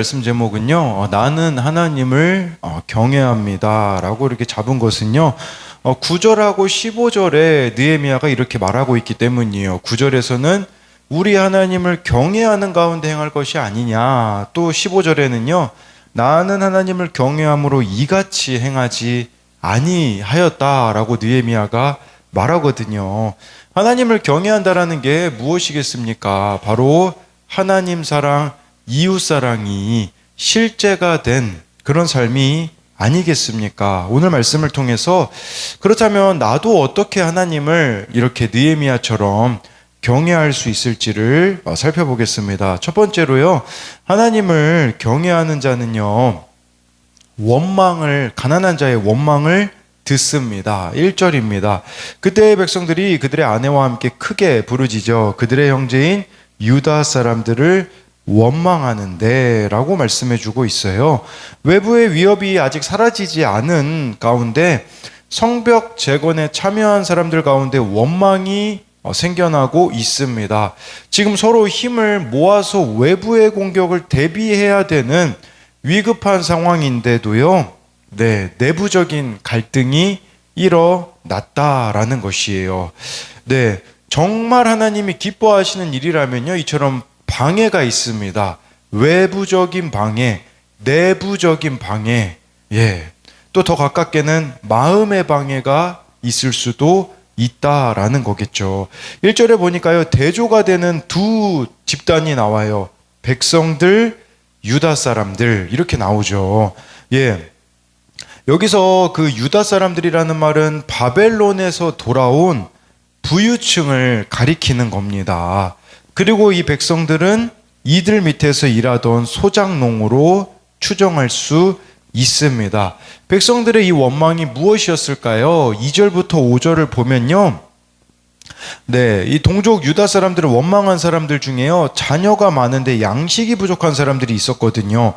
말씀 제목은요, 나는 하나님을 경외합니다 라고 이렇게 잡은 것은요, 9절하고 15절에 느헤미야가 이렇게 말하고 있기 때문이에요. 9절에서는 우리 하나님을 경외하는 가운데 행할 것이 아니냐, 또 15절에는요, 나는 하나님을 경외함으로 이같이 행하지 아니하였다라고 느헤미야가 말하거든요. 하나님을 경외한다라는 게 무엇이겠습니까? 바로 하나님 사랑, 이웃 사랑이 실제가 된 그런 삶이 아니겠습니까? 오늘 말씀을 통해서 그렇다면 나도 어떻게 하나님을 이렇게 느헤미야처럼 경외할 수 있을지를 살펴보겠습니다. 첫 번째로요, 하나님을 경외하는 자는요, 가난한 자의 원망을 듣습니다. 1절입니다. 그때의 백성들이 그들의 아내와 함께 크게 부르짖어 그들의 형제인 유다 사람들을 원망하는데 라고 말씀해 주고 있어요. 외부의 위협이 아직 사라지지 않은 가운데 성벽 재건에 참여한 사람들 가운데 원망이 생겨나고 있습니다. 지금 서로 힘을 모아서 외부의 공격을 대비해야 되는 위급한 상황인데도요, 내부적인 갈등이 일어났다라는 것이에요. 정말 하나님이 기뻐하시는 일이라면요, 이처럼 방해가 있습니다. 외부적인 방해, 내부적인 방해, 또 더 가깝게는 마음의 방해가 있을 수도 있다라는 거겠죠. 1절에 보니까요, 대조가 되는 두 집단이 나와요. 백성들, 유다 사람들, 이렇게 나오죠. 여기서 그 유다 사람들이라는 말은 바벨론에서 돌아온 부유층을 가리키는 겁니다. 그리고 이 백성들은 이들 밑에서 일하던 소작농으로 추정할 수 있습니다. 백성들의 이 원망이 무엇이었을까요? 2절부터 5절을 보면요, 이 동족 유다 사람들을 원망한 사람들 중에요, 자녀가 많은데 양식이 부족한 사람들이 있었거든요.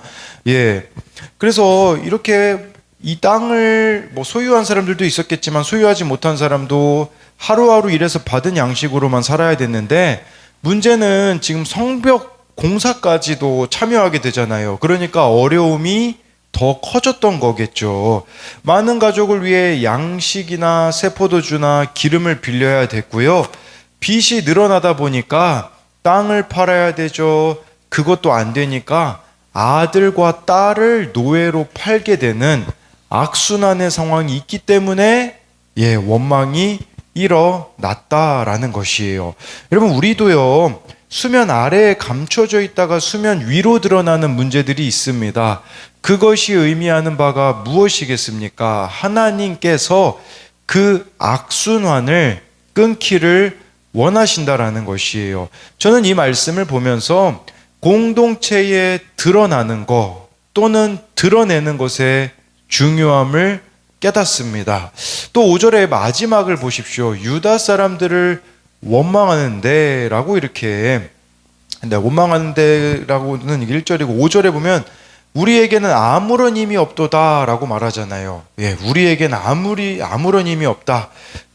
그래서 이렇게 이 땅을 소유한 사람들도 있었겠지만 소유하지 못한 사람도 하루하루 일해서 받은 양식으로만 살아야 됐는데, 문제는 지금 성벽 공사까지도 참여하게 되잖아요. 그러니까 어려움이 더 커졌던 거겠죠. 많은 가족을 위해 양식이나 새포도주나 기름을 빌려야 됐고요. 빚이 늘어나다 보니까 땅을 팔아야 되죠. 그것도 안 되니까 아들과 딸을 노예로 팔게 되는 악순환의 상황이 있기 때문에 원망이 일어났다라는 것이에요. 여러분, 우리도요, 수면 아래에 감춰져 있다가 수면 위로 드러나는 문제들이 있습니다. 그것이 의미하는 바가 무엇이겠습니까? 하나님께서 그 악순환을 끊기를 원하신다라는 것이에요. 저는 이 말씀을 보면서 공동체에 드러나는 것 또는 드러내는 것의 중요함을 깨닫습니다. 또 5절의 마지막을 보십시오. 유다 사람들을 원망하는데 라고 이렇게, 원망하는데 라고는 1절이고 5절에 보면 우리에게는 아무런 힘이 없도다 라고 말하잖아요. 우리에게는 아무런 힘이 없다.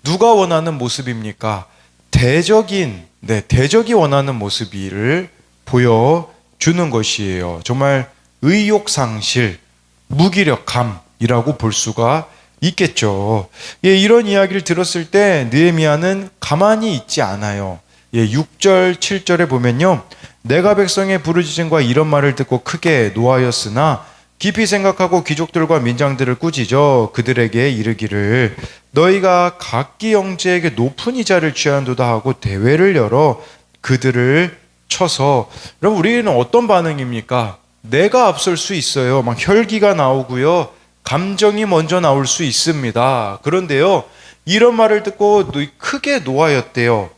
누가 원하는 모습입니까? 대적이 원하는 모습을 보여주는 것이에요. 정말 의욕상실, 무기력함이라고 볼 수가 있겠죠. 이런 이야기를 들었을 때 느헤미야는 가만히 있지 않아요. 6절, 7절에 보면요, 내가 백성의 부르짖음과 이런 말을 듣고 크게 노하였으나 깊이 생각하고 귀족들과 민장들을 꾸짖어 그들에게 이르기를 너희가 각기 형제에게 높은 이자를 취한도다 하고 대회를 열어 그들을 쳐서. 그럼 우리는 어떤 반응입니까? 내가 앞설 수 있어요. 막 혈기가 나오고요, 감정이 먼저 나올 수 있습니다. 그런데요, 이런 말을 듣고 크게 노하였대요.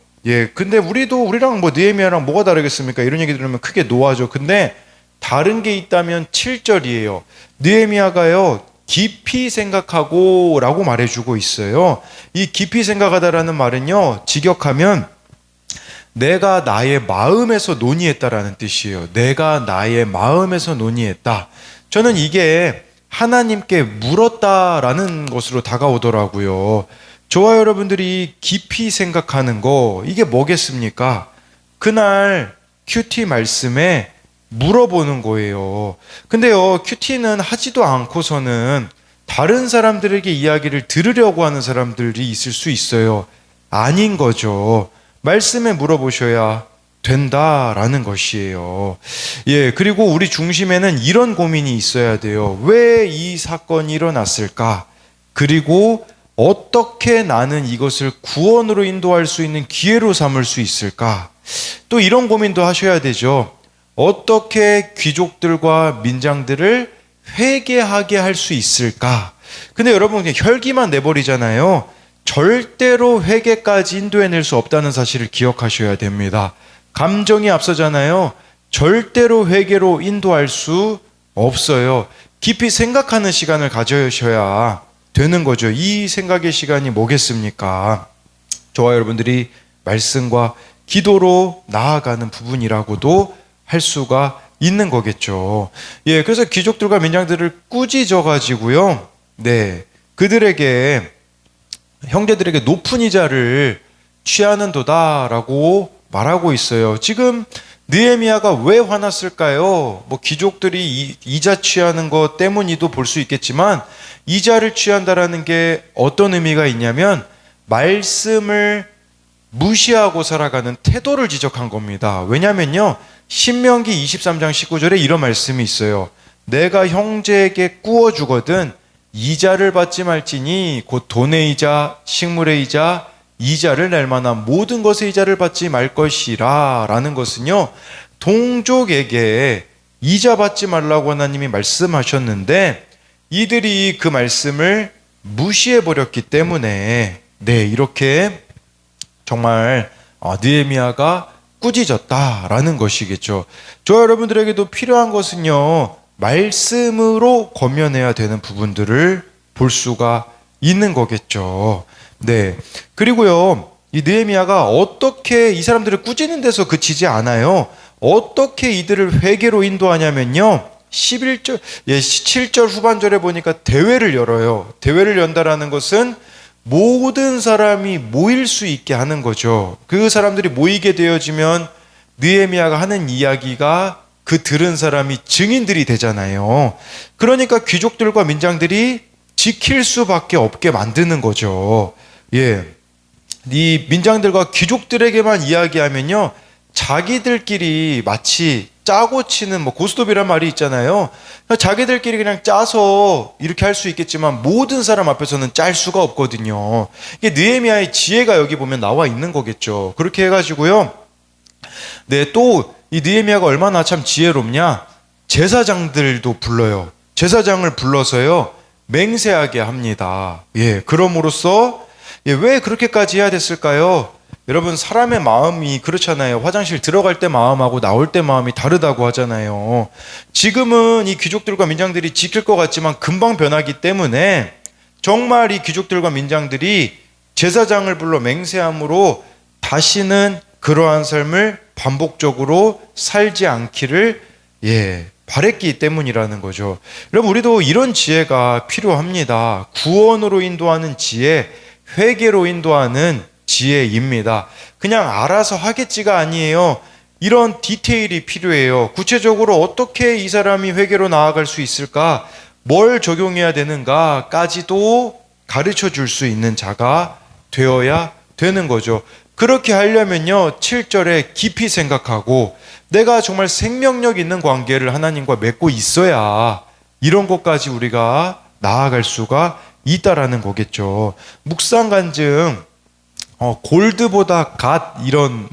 근데 우리랑 느헤미야랑 뭐가 다르겠습니까? 이런 얘기 들으면 크게 노하죠. 근데 다른 게 있다면 7절이에요. 느헤미야가요, 깊이 생각하고 라고 말해주고 있어요. 이 깊이 생각하다라는 말은요, 직역하면 내가 나의 마음에서 논의했다라는 뜻이에요. 내가 나의 마음에서 논의했다. 저는 이게 하나님께 물었다라는 것으로 다가오더라고요. 저와 여러분들이 깊이 생각하는 거, 이게 뭐겠습니까? 그날 큐티 말씀에 물어보는 거예요. 근데요, 큐티는 하지도 않고서는 다른 사람들에게 이야기를 들으려고 하는 사람들이 있을 수 있어요. 아닌 거죠. 말씀에 물어보셔야 된다라는 것이에요. 예, 그리고 우리 중심에는 이런 고민이 있어야 돼요. 왜 이 사건이 일어났을까? 그리고 어떻게 나는 이것을 구원으로 인도할 수 있는 기회로 삼을 수 있을까? 또 이런 고민도 하셔야 되죠. 어떻게 귀족들과 민장들을 회개하게 할 수 있을까? 근데 여러분 그냥 혈기만 내버리잖아요. 절대로 회개까지 인도해낼 수 없다는 사실을 기억하셔야 됩니다. 감정이 앞서잖아요. 절대로 회개로 인도할 수 없어요. 깊이 생각하는 시간을 가져셔야 되는 거죠. 이 생각의 시간이 뭐겠습니까? 저와 여러분들이 말씀과 기도로 나아가는 부분이라고도 할 수가 있는 거겠죠. 예, 그래서 귀족들과 민장들을 꾸짖어 가지고요. 네, 그들에게 형제들에게 높은 이자를 취하는도다라고 말하고 있어요. 지금 느헤미야가 왜 화났을까요? 뭐 귀족들이 이자 취하는 것 때문이도 볼 수 있겠지만 이자를 취한다라는 게 어떤 의미가 있냐면 말씀을 무시하고 살아가는 태도를 지적한 겁니다. 왜냐면요, 신명기 23장 19절에 이런 말씀이 있어요. 내가 형제에게 꾸어 주거든 이자를 받지 말지니 곧 돈의 이자, 식물의 이자, 이자를 낼 만한 모든 것의 이자를 받지 말 것이라 라는 것은요, 동족에게 이자 받지 말라고 하나님이 말씀하셨는데 이들이 그 말씀을 무시해버렸기 때문에 네, 이렇게 정말 느헤미야가 꾸짖었다라는 것이겠죠. 저 여러분들에게도 필요한 것은요, 말씀으로 권면해야 되는 부분들을 볼 수가 있는 거겠죠. 네. 그리고요, 이 느헤미야가 어떻게 이 사람들을 꾸짖는 데서 그치지 않아요. 어떻게 이들을 회개로 인도하냐면요, 11절, 17절 후반절에 보니까 대회를 열어요. 대회를 연다라는 것은 모든 사람이 모일 수 있게 하는 거죠. 그 사람들이 모이게 되어지면 느헤미야가 하는 이야기가 그 들은 사람이 증인들이 되잖아요. 그러니까 귀족들과 민장들이 지킬 수밖에 없게 만드는 거죠. 예, 이 민장들과 귀족들에게만 이야기하면요, 자기들끼리 마치 짜고 치는 뭐 고스톱이란 말이 있잖아요. 자기들끼리 그냥 짜서 이렇게 할 수 있겠지만 모든 사람 앞에서는 짤 수가 없거든요. 이게 느헤미야의 지혜가 여기 보면 나와 있는 거겠죠. 그렇게 해가지고요. 네, 또 이 느헤미야가 얼마나 참 지혜롭냐? 제사장들도 불러요. 제사장을 불러서요, 맹세하게 합니다. 예, 그럼으로써 왜 그렇게까지 해야 됐을까요? 여러분, 사람의 마음이 그렇잖아요. 화장실 들어갈 때 마음하고 나올 때 마음이 다르다고 하잖아요. 지금은 이 귀족들과 민장들이 지킬 것 같지만 금방 변하기 때문에 정말 이 귀족들과 민장들이 제사장을 불러 맹세함으로 다시는 그러한 삶을 반복적으로 살지 않기를 바랬기 때문이라는 거죠. 여러분, 우리도 이런 지혜가 필요합니다. 구원으로 인도하는 지혜, 회개로 인도하는 지혜입니다. 그냥 알아서 하겠지가 아니에요. 이런 디테일이 필요해요. 구체적으로 어떻게 이 사람이 회개로 나아갈 수 있을까? 뭘 적용해야 되는가까지도 가르쳐 줄 수 있는 자가 되어야 되는 거죠. 그렇게 하려면요, 7절에 깊이 생각하고 내가 정말 생명력 있는 관계를 하나님과 맺고 있어야 이런 것까지 우리가 나아갈 수가 있다라는 거겠죠. 묵상 간증, 골드보다 갓 이런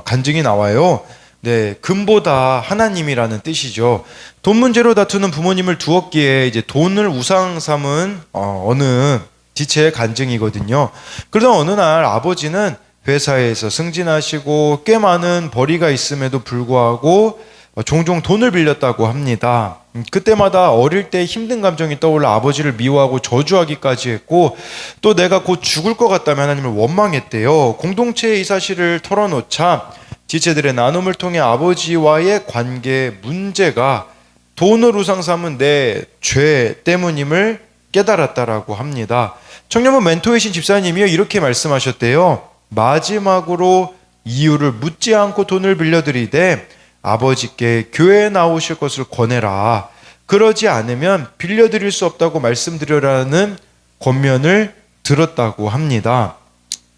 간증이 나와요. 네, 금보다 하나님이라는 뜻이죠. 돈 문제로 다투는 부모님을 두었기에 이제 돈을 우상 삼은 어느 지체의 간증이거든요. 그러던 어느 날 아버지는 회사에서 승진하시고 꽤 많은 벌이가 있음에도 불구하고 종종 돈을 빌렸다고 합니다. 그때마다 어릴 때 힘든 감정이 떠올라 아버지를 미워하고 저주하기까지 했고, 또 내가 곧 죽을 것 같다며 하나님을 원망했대요. 공동체에 이 사실을 털어놓자 지체들의 나눔을 통해 아버지와의 관계 문제가 돈을 우상 삼은 내 죄 때문임을 깨달았다라고 합니다. 청년부 멘토이신 집사님이요, 이렇게 말씀하셨대요. 마지막으로 이유를 묻지 않고 돈을 빌려드리되 아버지께 교회에 나오실 것을 권해라. 그러지 않으면 빌려드릴 수 없다고 말씀드려라는 권면을 들었다고 합니다.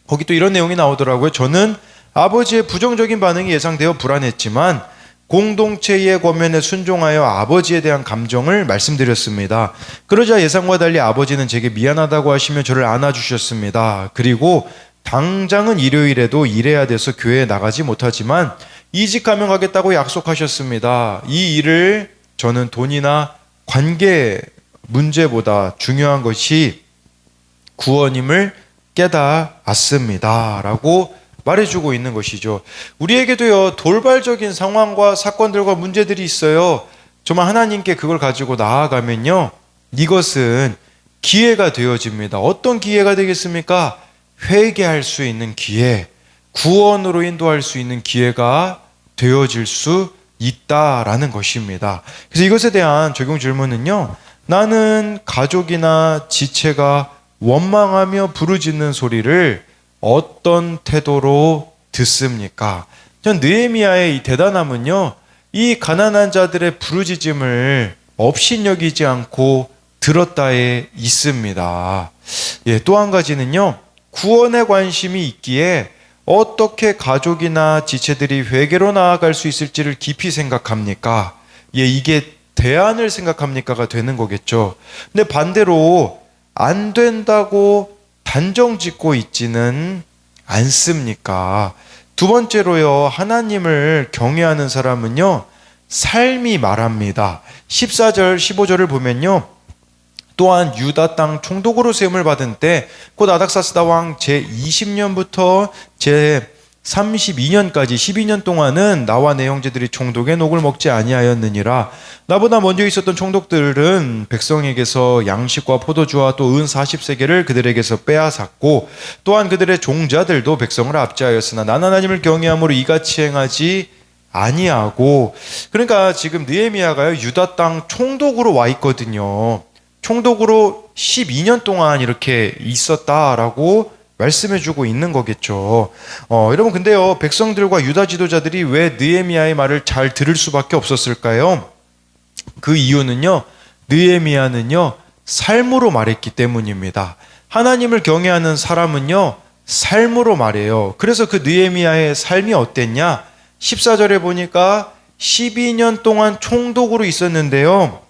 거기 또 이런 내용이 나오더라고요. 저는 아버지의 부정적인 반응이 예상되어 불안했지만 공동체의 권면에 순종하여 아버지에 대한 감정을 말씀드렸습니다. 그러자 예상과 달리 아버지는 제게 미안하다고 하시며 저를 안아주셨습니다. 그리고 당장은 일요일에도 일해야 돼서 교회에 나가지 못하지만 이직하면 가겠다고 약속하셨습니다. 이 일을 저는 돈이나 관계 문제보다 중요한 것이 구원임을 깨달았습니다. 라고 말해주고 있는 것이죠. 우리에게도요, 돌발적인 상황과 사건들과 문제들이 있어요. 정말 하나님께 그걸 가지고 나아가면요, 이것은 기회가 되어집니다. 어떤 기회가 되겠습니까? 회개할 수 있는 기회, 구원으로 인도할 수 있는 기회가 되어질 수 있다라는 것입니다. 그래서 이것에 대한 적용 질문은요, 나는 가족이나 지체가 원망하며 부르짖는 소리를 어떤 태도로 듣습니까? 전 느헤미야의 이 대단함은요, 이 가난한 자들의 부르짖음을 업신여기지 않고 들었다에 있습니다. 예, 또 한 가지는요, 구원에 관심이 있기에 어떻게 가족이나 지체들이 회개로 나아갈 수 있을지를 깊이 생각합니까? 예, 이게 대안을 생각합니까가 되는 거겠죠. 근데 반대로 안 된다고 단정 짓고 있지는 않습니까? 두 번째로요, 하나님을 경외하는 사람은요, 삶이 말합니다. 14절, 15절을 보면요, 또한 유다 땅 총독으로 세움을 받은 때 곧 아닥사스다 왕 제20년부터 제32년까지 12년 동안은 나와 내 형제들이 총독의 녹을 먹지 아니하였느니라. 나보다 먼저 있었던 총독들은 백성에게서 양식과 포도주와 또 은 40세겔을 그들에게서 빼앗았고 또한 그들의 종자들도 백성을 압제하였으나 나는 하나님을 경외함으로 이같이 행하지 아니하고. 그러니까 지금 느헤미야가요, 유다 땅 총독으로 와 있거든요. 총독으로 12년 동안 이렇게 있었다라고 말씀해주고 있는 거겠죠. 여러분, 근데요, 백성들과 유다 지도자들이 왜 느헤미야의 말을 잘 들을 수밖에 없었을까요? 그 이유는요, 느헤미야는요, 삶으로 말했기 때문입니다. 하나님을 경외하는 사람은요, 삶으로 말해요. 그래서 그 느헤미야의 삶이 어땠냐? 14절에 보니까 12년 동안 총독으로 있었는데요,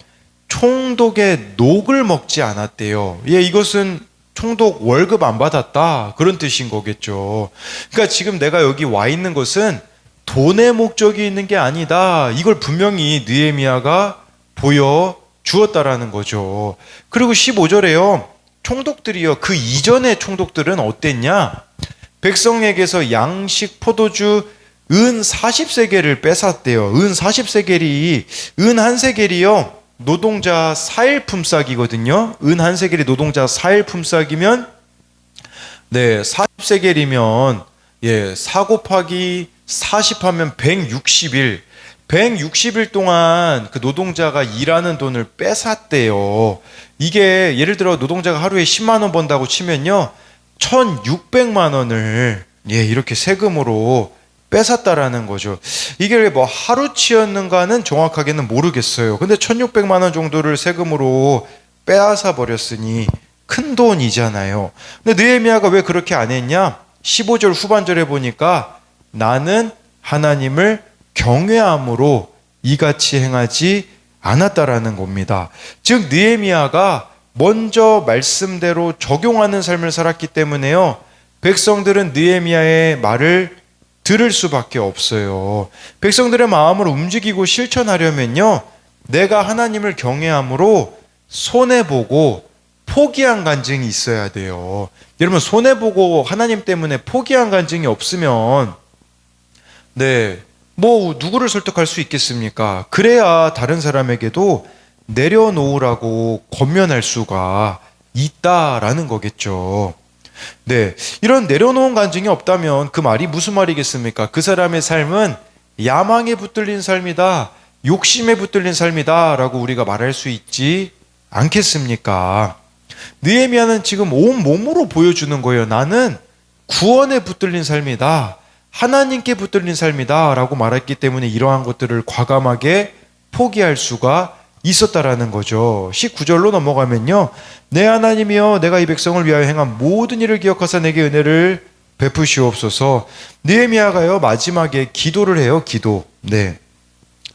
총독의 녹을 먹지 않았대요. 예, 이것은 총독 월급 안 받았다, 그런 뜻인 거겠죠. 그러니까 지금 내가 여기 와 있는 것은 돈의 목적이 있는 게 아니다, 이걸 분명히 느헤미야가 보여주었다라는 거죠. 그리고 15절에요, 총독들이요, 그 이전의 총독들은 어땠냐? 백성에게서 양식, 포도주, 은 40세겔을 뺏었대요. 은 40세겔이, 은 한 세겔이요, 노동자 4일 품삯이거든요. 은 한 세겔이 노동자 4일 품삯이면, 네, 40세겔이면, 예, 4 곱하기 40 하면 160일. 160일 동안 그 노동자가 일하는 돈을 뺏었대요. 이게 예를 들어 노동자가 하루에 10만 원 번다고 치면요, 1600만 원을, 예, 이렇게 세금으로 뺏었다라는 거죠. 이게 뭐 하루치였는가는 정확하게는 모르겠어요. 근데 1600만 원 정도를 세금으로 빼앗아 버렸으니 큰 돈이잖아요. 근데 느헤미야가 왜 그렇게 안 했냐? 15절 후반절에 보니까 나는 하나님을 경외함으로 이같이 행하지 않았다라는 겁니다. 즉 느헤미야가 먼저 말씀대로 적용하는 삶을 살았기 때문에요, 백성들은 느헤미야의 말을 들을 수밖에 없어요. 백성들의 마음을 움직이고 실천하려면요, 내가 하나님을 경외함으로 손해보고 포기한 간증이 있어야 돼요. 여러분, 손해보고 하나님 때문에 포기한 간증이 없으면, 네, 뭐 누구를 설득할 수 있겠습니까? 그래야 다른 사람에게도 내려놓으라고 권면할 수가 있다라는 거겠죠. 네, 이런 내려놓은 간증이 없다면 그 말이 무슨 말이겠습니까? 그 사람의 삶은 야망에 붙들린 삶이다, 욕심에 붙들린 삶이다 라고 우리가 말할 수 있지 않겠습니까? 느헤미야는 지금 온 몸으로 보여주는 거예요. 나는 구원에 붙들린 삶이다, 하나님께 붙들린 삶이다 라고 말했기 때문에 이러한 것들을 과감하게 포기할 수가 있었다라는 거죠. 19절로 넘어가면요, 내 하나님이여 내가 이 백성을 위하여 행한 모든 일을 기억하사 내게 은혜를 베푸시옵소서. 느헤미야가요 마지막에 기도를 해요. 기도. 네,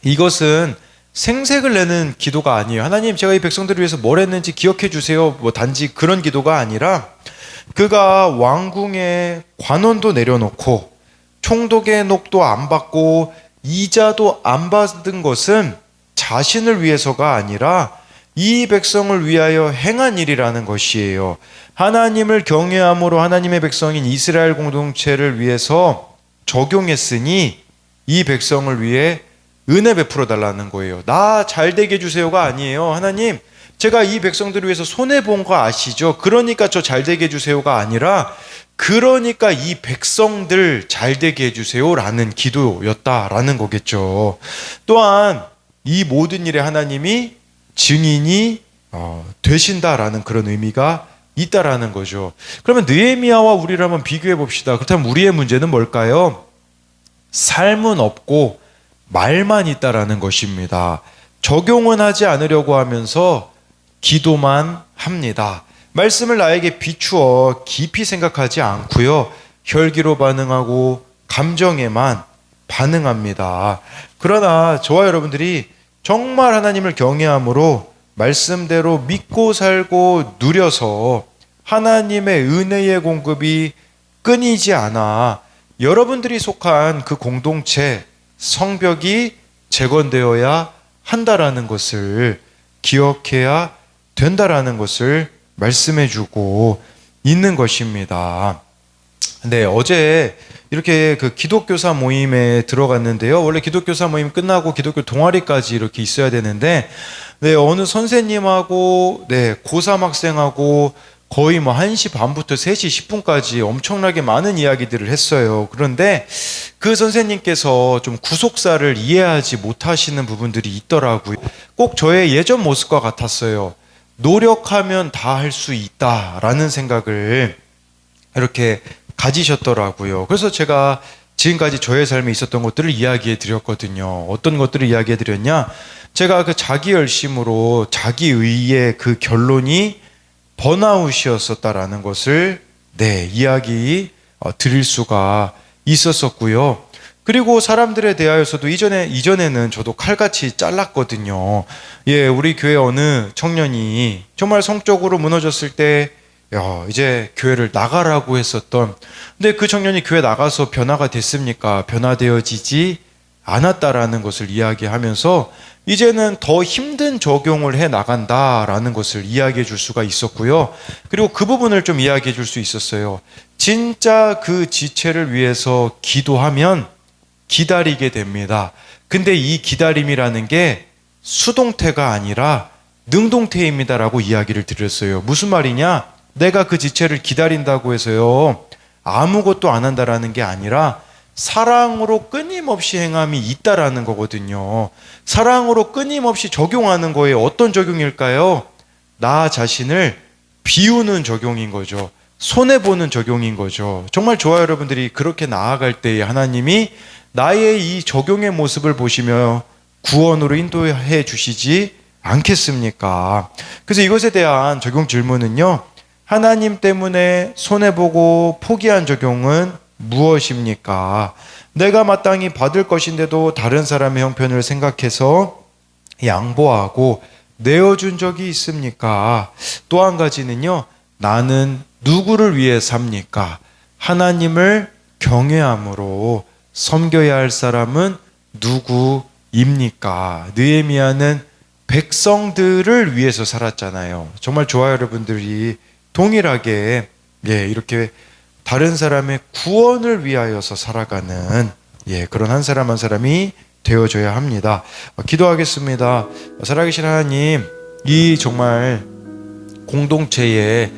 이것은 생색을 내는 기도가 아니에요. 하나님, 제가 이 백성들을 위해서 뭘 했는지 기억해 주세요. 뭐 단지 그런 기도가 아니라, 그가 왕궁에 관원도 내려놓고 총독의 녹도 안 받고 이자도 안 받은 것은 자신을 위해서가 아니라 이 백성을 위하여 행한 일이라는 것이에요. 하나님을 경외함으로 하나님의 백성인 이스라엘 공동체를 위해서 적용했으니 이 백성을 위해 은혜 베풀어 달라는 거예요. 나 잘되게 해주세요가 아니에요. 하나님, 제가 이 백성들을 위해서 손해본 거 아시죠? 그러니까 저 잘되게 해주세요가 아니라, 그러니까 이 백성들 잘되게 해주세요라는 기도였다라는 거겠죠. 또한 이 모든 일에 하나님이 증인이 되신다라는 그런 의미가 있다라는 거죠. 그러면 느헤미야와 우리를 한번 비교해 봅시다. 그렇다면 우리의 문제는 뭘까요? 삶은 없고 말만 있다라는 것입니다. 적용은 하지 않으려고 하면서 기도만 합니다. 말씀을 나에게 비추어 깊이 생각하지 않고요, 혈기로 반응하고 감정에만 반응합니다. 그러나 저와 여러분들이 정말 하나님을 경외함으로 말씀대로 믿고 살고 누려서 하나님의 은혜의 공급이 끊이지 않아 여러분들이 속한 그 공동체 성벽이 재건되어야 한다라는 것을 기억해야 된다라는 것을 말씀해 주고 있는 것입니다. 네, 어제 이렇게 그 기독교사 모임에 들어갔는데요. 원래 기독교사 모임 끝나고 기독교 동아리까지 이렇게 있어야 되는데, 네, 어느 선생님하고, 네, 고3 학생하고 거의 뭐 1시 반부터 3시 10분까지 엄청나게 많은 이야기들을 했어요. 그런데 그 선생님께서 좀 구속사를 이해하지 못하시는 부분들이 있더라고요. 꼭 저의 예전 모습과 같았어요. 노력하면 다 할 수 있다라는 생각을 이렇게 가지셨더라고요. 그래서 제가 지금까지 저의 삶에 있었던 것들을 이야기해 드렸거든요. 어떤 것들을 이야기해 드렸냐? 제가 그 자기 열심으로 자기 의의 그 결론이 번아웃이었었다라는 것을 이야기 드릴 수가 있었었고요. 그리고 사람들에 대하여서도 이전에는 저도 칼같이 잘랐거든요. 예, 우리 교회 어느 청년이 정말 성적으로 무너졌을 때 이제 교회를 나가라고 했었던, 근데 그 청년이 교회 나가서 변화가 됐습니까? 변화되어지지 않았다라는 것을 이야기하면서 이제는 더 힘든 적용을 해 나간다라는 것을 이야기해 줄 수가 있었고요. 그리고 그 부분을 좀 이야기해 줄 수 있었어요. 진짜 그 지체를 위해서 기도하면 기다리게 됩니다. 근데 이 기다림이라는 게 수동태가 아니라 능동태입니다라고 이야기를 드렸어요. 무슨 말이냐? 내가 그 지체를 기다린다고 해서요, 아무것도 안 한다라는 게 아니라 사랑으로 끊임없이 행함이 있다라는 거거든요. 사랑으로 끊임없이 적용하는 거에 어떤 적용일까요? 나 자신을 비우는 적용인 거죠. 손해보는 적용인 거죠. 정말 좋아요. 여러분들이 그렇게 나아갈 때에 하나님이 나의 이 적용의 모습을 보시며 구원으로 인도해 주시지 않겠습니까? 그래서 이것에 대한 적용 질문은요, 하나님 때문에 손해보고 포기한 적용은 무엇입니까? 내가 마땅히 받을 것인데도 다른 사람의 형편을 생각해서 양보하고 내어준 적이 있습니까? 또 한 가지는요, 나는 누구를 위해 삽니까? 하나님을 경외함으로 섬겨야 할 사람은 누구입니까? 느헤미야는 백성들을 위해서 살았잖아요. 정말 좋아요. 여러분들이 동일하게 이렇게 다른 사람의 구원을 위하여서 살아가는 그런 한 사람 한 사람이 되어줘야 합니다. 기도하겠습니다. 살아계신 하나님, 이 정말 공동체에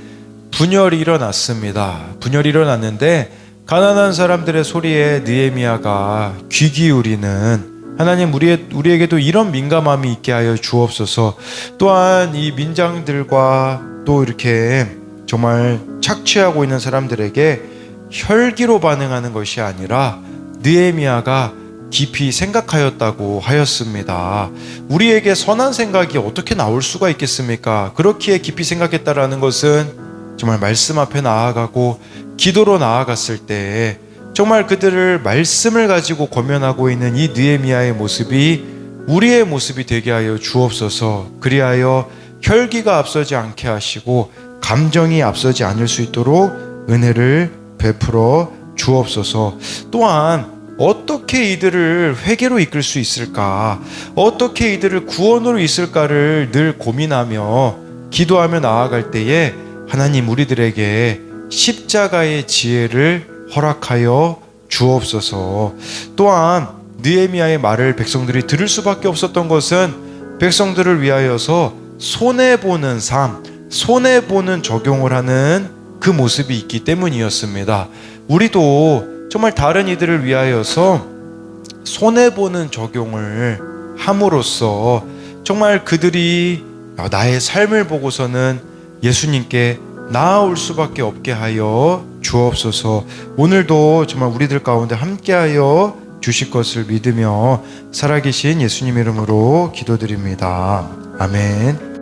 분열이 일어났습니다. 분열이 일어났는데 가난한 사람들의 소리에 느헤미야가 귀 기울이는 하나님, 우리에게도 이런 민감함이 있게 하여 주옵소서. 또한 이 민장들과 또 이렇게 정말 착취하고 있는 사람들에게 혈기로 반응하는 것이 아니라 느헤미야가 깊이 생각하였다고 하였습니다. 우리에게 선한 생각이 어떻게 나올 수가 있겠습니까? 그렇기에 깊이 생각했다라는 것은 정말 말씀 앞에 나아가고 기도로 나아갔을 때 정말 그들을 말씀을 가지고 권면하고 있는 이 느헤미야의 모습이 우리의 모습이 되게 하여 주옵소서. 그리하여 혈기가 앞서지 않게 하시고 감정이 앞서지 않을 수 있도록 은혜를 베풀어 주옵소서. 또한 어떻게 이들을 회개로 이끌 수 있을까? 어떻게 이들을 구원으로 이끌까를 늘 고민하며 기도하며 나아갈 때에 하나님 우리들에게 십자가의 지혜를 허락하여 주옵소서. 또한 느헤미야의 말을 백성들이 들을 수밖에 없었던 것은 백성들을 위하여서 손해보는 삶, 손해보는 적용을 하는 그 모습이 있기 때문이었습니다. 우리도 정말 다른 이들을 위하여서 손해보는 적용을 함으로써 정말 그들이 나의 삶을 보고서는 예수님께 나아올 수밖에 없게 하여 주옵소서. 오늘도 정말 우리들 가운데 함께하여 주실 것을 믿으며 살아계신 예수님 이름으로 기도드립니다. 아멘.